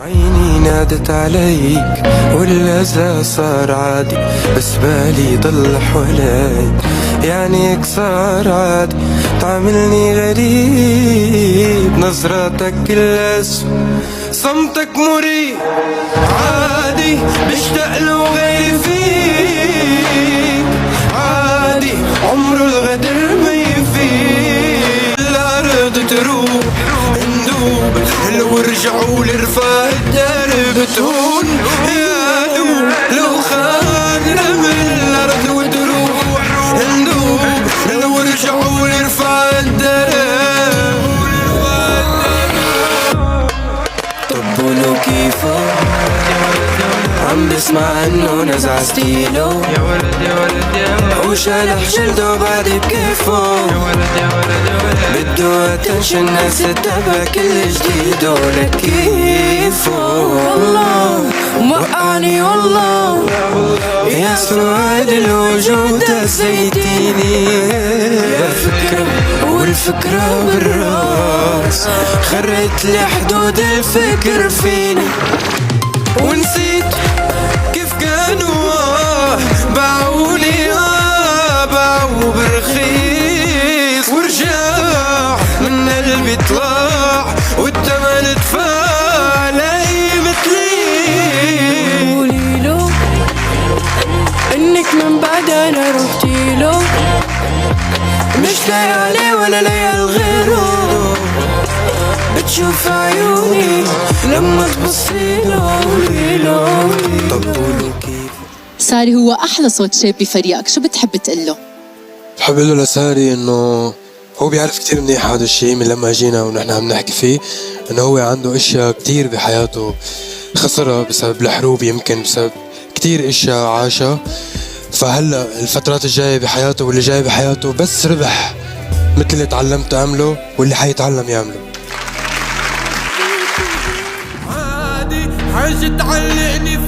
عيني نادت عليك والأذى صار عادي، بس بالي ضل حواليك يعني صار عادي. تعاملني غريب، نظراتك كلها أسود، صمتك مريب عادي. بشتاق له غيري فيك عادي، عمره الغدر ما يفيك. الأرض تروح ندوب لو رجعوا لرفاه الدرب تهون. يا لو خاننا من الأرض وتروح ندوب لو رجعوا لرفاه الدرب. طب ولو كيفه عم بسمع انه نزع ستيلو، يا ولد يا ولد يا وشالح جلده بعد بكيفه. يا ولد يا ولد يا ولد بده اتنشن الناس تتابع كل جديد ولك كيفه. والله موقعني والله يا سواد الوجود زيتيني. الفكرة والفكرة بالراس خرت لي حدود الفكر فيني، ونسيت كيف كانوا باعوني باعوا برخيص. ورجع من قلبي طلع والتمن دفع لي مثلي. قوليله انك من بعد انا رحتيله، مش لاقي عليه ولا لاقي غيره. بتشوف عيوني لما تبصيله. طب قولوا كيف ساري هو أحلى صوت شاب بفريقك، شو بتحب تقله؟ بحب اقول له لساري انه هو بيعرف كتير منيح هذا الشيء من لما جينا ونحن عم نحكي فيه، انه هو عنده اشياء كتير بحياته خسرها بسبب الحروب، يمكن بسبب كتير اشياء عاشها. فهلا الفترات الجاية بحياته واللي جاي بحياته بس ربح مثل اللي تعلمت اعمله واللي حيتعلم يعمله. عادي حاجة تعلقني